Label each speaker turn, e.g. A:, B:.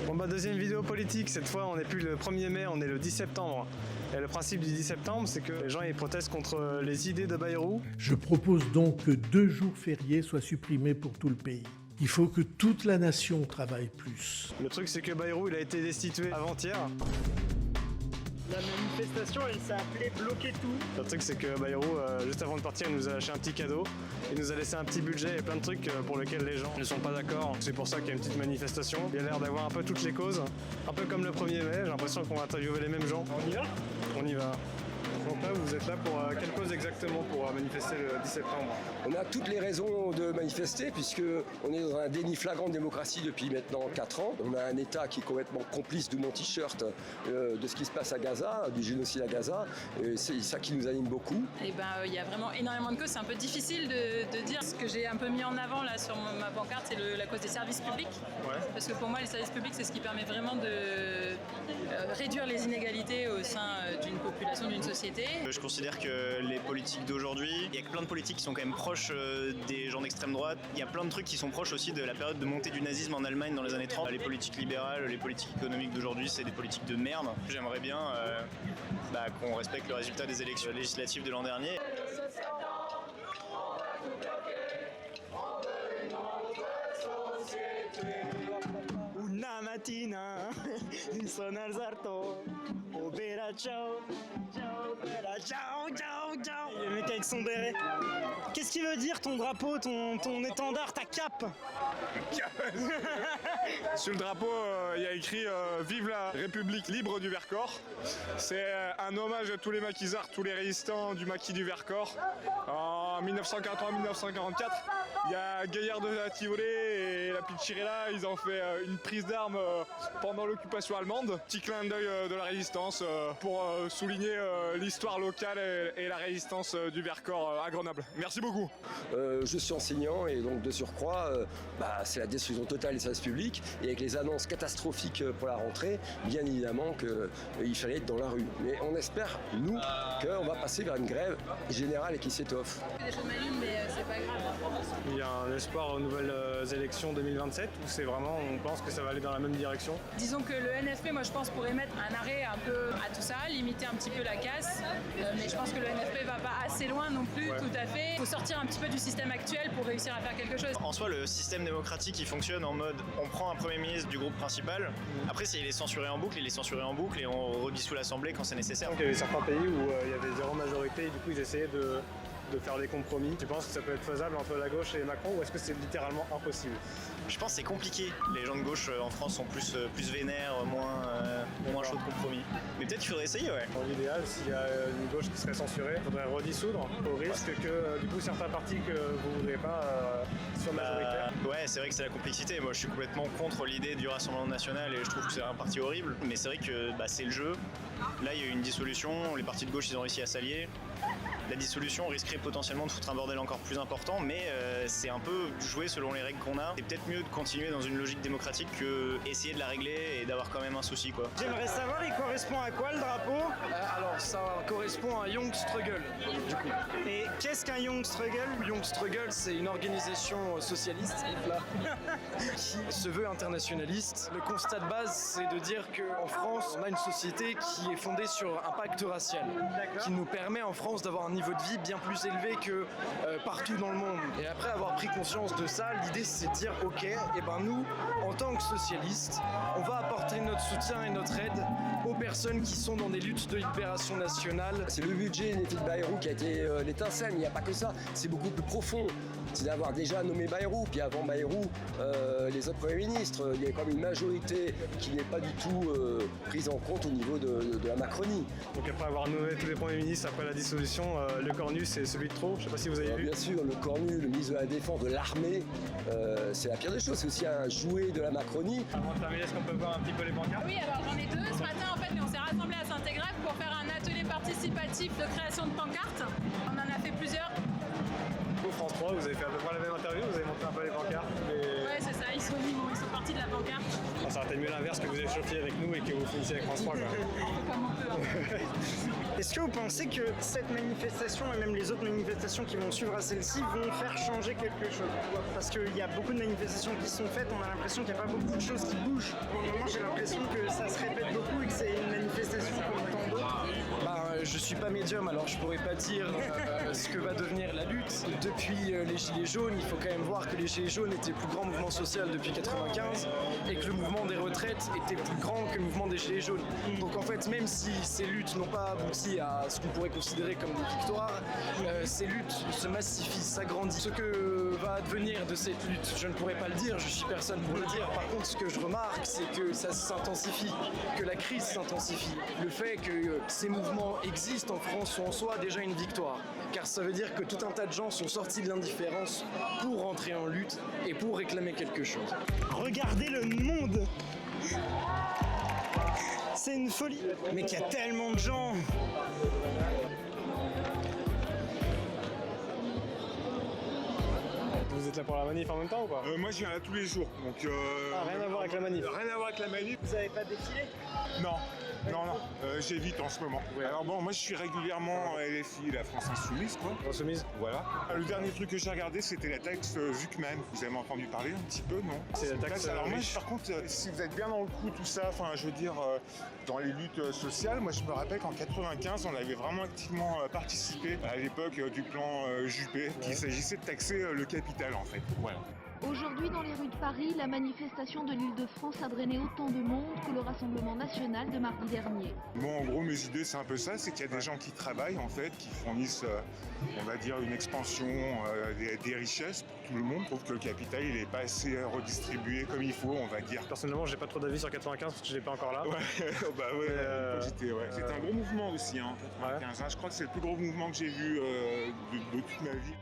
A: Bon bah deuxième vidéo politique, cette fois on n'est plus le 1er mai, on est le 10 septembre. Et le principe du 10 septembre, c'est que les gens ils protestent contre les idées de Bayrou.
B: Je propose donc que 2 jours fériés soient supprimés pour tout le pays. Il faut que toute la nation travaille plus.
A: Le truc c'est que Bayrou il a été destitué avant-hier.
C: La manifestation, elle s'est appelée Bloquer tout.
A: Le truc c'est que Bayrou, juste avant de partir, il nous a lâché un petit cadeau. Il nous a laissé un petit budget et plein de trucs pour lesquels les gens ne sont pas d'accord. C'est pour ça qu'il y a une petite manifestation. Il y a l'air d'avoir un peu toutes les causes. Un peu comme le 1er mai, j'ai l'impression qu'on va interviewer les mêmes gens.
C: On y va?
A: On y va. Donc là, vous êtes là pour quelle cause exactement pour manifester le 10 septembre?
D: On a toutes les raisons de manifester puisque on est dans un déni flagrant de démocratie depuis maintenant 4 ans. On a un État qui est complètement complice, d'où mon t-shirt, de ce qui se passe à Gaza, du génocide à Gaza. C'est ça qui nous anime beaucoup.
E: Et il y a vraiment énormément de causes. C'est un peu difficile de dire. Ce que j'ai un peu mis en avant là sur ma pancarte, c'est la cause des services publics.
A: Ouais.
E: Parce que pour moi, les services publics, c'est ce qui permet vraiment de réduire les inégalités au sein d'une population, d'une société.
F: Je considère que les politiques d'aujourd'hui, il y a plein de politiques qui sont quand même proches des gens d'extrême droite. Il y a plein de trucs qui sont proches aussi de la période de montée du nazisme en Allemagne dans les années 30. Les politiques libérales, les politiques économiques d'aujourd'hui, c'est des politiques de merde. J'aimerais bien qu'on respecte le résultat des élections législatives de l'an dernier.
C: Una mattina sono alzato. Opera ciao, ciao, opera ciao, ciao, ciao. Le mec avec son béret. Qu'est-ce qu'il veut dire ton drapeau, ton étendard, ta cape?
G: Sur le drapeau, il y a écrit Vive la République libre du Vercors. C'est un hommage à tous les maquisards, tous les résistants du maquis du Vercors. En 1943-1944, il y a Gaillard de la Tivolée et la Pichirella, ils ont fait une prise d'armes pendant l'occupation allemande. Petit clin d'œil de la résistance pour souligner l'histoire locale et la résistance du Vercors à Grenoble. Merci beaucoup.
D: Je suis enseignant et donc de surcroît, c'est la destruction totale des services publics et avec les annonces catastrophiques pour la rentrée, bien évidemment qu'il fallait être dans la rue. Mais on espère, nous, qu'on va passer vers une grève générale et qui s'étoffe.
E: Des choses m'allument, mais c'est pas grave.
A: Il y a un espoir aux nouvelles élections 2027 ou c'est vraiment, on pense que ça va aller dans la même direction?
E: Disons que le NFP, moi je pense, pourrait mettre un arrêt un peu à tout ça, limiter un petit peu la casse. Mais je pense que le NFP va pas assez loin non plus, tout à fait. Il faut sortir un petit peu du système actuel pour réussir à faire quelque chose.
F: En soi, le système démocratique, il fonctionne en mode on prend un Premier ministre du groupe principal. Après, s'il est censuré en boucle, il est censuré en boucle et on redissout l'Assemblée quand c'est nécessaire.
A: Donc, il y avait certains pays où il y avait zéro majorité et du coup ils essayaient de faire des compromis. Tu penses que ça peut être faisable entre la gauche et Macron ou est-ce que c'est littéralement impossible?
F: Je pense que c'est compliqué. Les gens de gauche en France sont plus vénères, moins chauds de compromis. Mais peut-être qu'il faudrait essayer, ouais.
A: Dans l'idéal, s'il y a une gauche qui serait censurée, il faudrait redissoudre au risque que du coup certains partis que vous ne voudrez pas soient majoritaires.
F: Ouais, c'est vrai que c'est la complexité. Moi, je suis complètement contre l'idée du Rassemblement national et je trouve que c'est un parti horrible. Mais c'est vrai que c'est le jeu. Là, il y a eu une dissolution. Les partis de gauche, ils ont réussi à s'allier. La dissolution risquerait potentiellement de foutre un bordel encore plus important, mais c'est un peu jouer selon les règles qu'on a. C'est peut-être mieux de continuer dans une logique démocratique que essayer de la régler et d'avoir quand même un souci, quoi.
C: J'aimerais savoir, il correspond à quoi le drapeau?
H: Alors ça correspond à Young Struggle, du coup.
C: Et qu'est-ce qu'un Young Struggle?
H: Young Struggle, c'est une organisation socialiste qui se veut internationaliste. Le constat de base, c'est de dire qu'en France, on a une société qui est fondée sur un pacte racial, qui nous permet en France d'avoir un niveau de vie bien plus élevé que partout dans le monde. Et après avoir pris conscience de ça, l'idée c'est de dire ok, et nous, en tant que socialistes, on va apporter notre soutien et notre aide aux personnes qui sont dans des luttes de libération nationale.
D: C'est le budget des filles de Bayrou qui a été l'étincelle, mais il n'y a pas que ça, c'est beaucoup plus profond. C'est d'avoir déjà nommé Bayrou, puis avant Bayrou, les autres premiers ministres. Il y a quand même une majorité qui n'est pas du tout prise en compte au niveau de la Macronie.
A: Donc après avoir nommé tous les premiers ministres après la dissolution, le cornu c'est celui de trop, je sais pas si vous avez vu.
D: Bien sûr, le cornu, le ministre de la Défense, de l'Armée, c'est la pire des choses, c'est aussi un jouet de la Macronie.
A: Avant de terminer, est-ce qu'on peut voir un petit peu les pancartes?
E: Oui, alors j'en ai deux ce matin en fait, mais on s'est rassemblés à Saint-Égrève pour faire un atelier participatif de création de pancartes. On en a fait plusieurs.
A: France 3, vous avez fait à peu près la même interview, vous avez montré un peu les pancartes.
E: Ouais, c'est ça, ils sont partis partie de la pancarte.
A: Ah, ça aurait été mieux l'inverse, que vous échauffiez avec nous et que vous finissiez avec France 3, quoi.
E: Comme on peut. Hein.
C: Est-ce que vous pensez que cette manifestation et même les autres manifestations qui vont suivre à celle-ci vont faire changer quelque chose? Parce qu'il y a beaucoup de manifestations qui sont faites, on a l'impression qu'il n'y a pas beaucoup de choses qui bougent. Pour le moment, j'ai l'impression que ça se répète beaucoup et que c'est une manifestation comme tant d'autres.
H: Je suis pas médium, alors je pourrais pas dire ce que va devenir la lutte. Depuis les Gilets jaunes, il faut quand même voir que les Gilets jaunes étaient le plus grand mouvement social depuis 95 et que le mouvement des retraites était plus grand que le mouvement des Gilets jaunes. Donc en fait, même si ces luttes n'ont pas abouti à ce qu'on pourrait considérer comme des victoires, ces luttes se massifient, s'agrandissent. Ce que va advenir de cette lutte, je ne pourrais pas le dire, je suis personne pour le dire. Par contre, ce que je remarque, c'est que ça s'intensifie, que la crise s'intensifie. Le fait que ces mouvements existent en France sont en soi déjà une victoire, car ça veut dire que tout un tas de gens sont sortis de l'indifférence pour rentrer en lutte et pour réclamer quelque chose.
C: Regardez le monde! C'est une folie! Mais qu'il y a tellement de gens!
A: Vous êtes là pour la manif en même temps ou pas?
G: Moi je viens là tous les jours, donc...
A: Rien à voir avec la manif.
G: Rien à voir avec la manif.
C: Vous avez pas défilé?
G: Non. J'évite en ce moment. Alors bon, moi je suis régulièrement à LFI, la France Insoumise, quoi.
A: Insoumise.
G: Voilà. Le dernier truc que j'ai regardé, c'était la taxe Zuckman. Vous avez entendu parler un petit peu, non?
A: C'est la taxe
G: Alors moi,
A: riche.
G: par contre, si vous êtes bien dans le coup, tout ça, enfin, je veux dire, dans les luttes sociales, moi je me rappelle qu'en 95, on avait vraiment activement participé à l'époque du plan Juppé, qu'il s'agissait de taxer le capital, en fait. Voilà.
I: Aujourd'hui, dans les rues de Paris, la manifestation de l'Île-de-France a drainé autant de monde que le Rassemblement national de mardi dernier.
G: Moi, en gros, mes idées, c'est un peu ça, c'est qu'il y a des gens qui travaillent, en fait, qui fournissent, on va dire, une expansion des richesses pour tout le monde. Je trouve que le capital, il n'est pas assez redistribué comme il faut, on va dire.
A: Personnellement, j'ai pas trop d'avis sur 95 parce que j'ai pas encore là.
G: Ouais, bah ouais, c'était un gros mouvement aussi, hein, 95. Je crois que c'est le plus gros mouvement que j'ai vu de toute ma vie.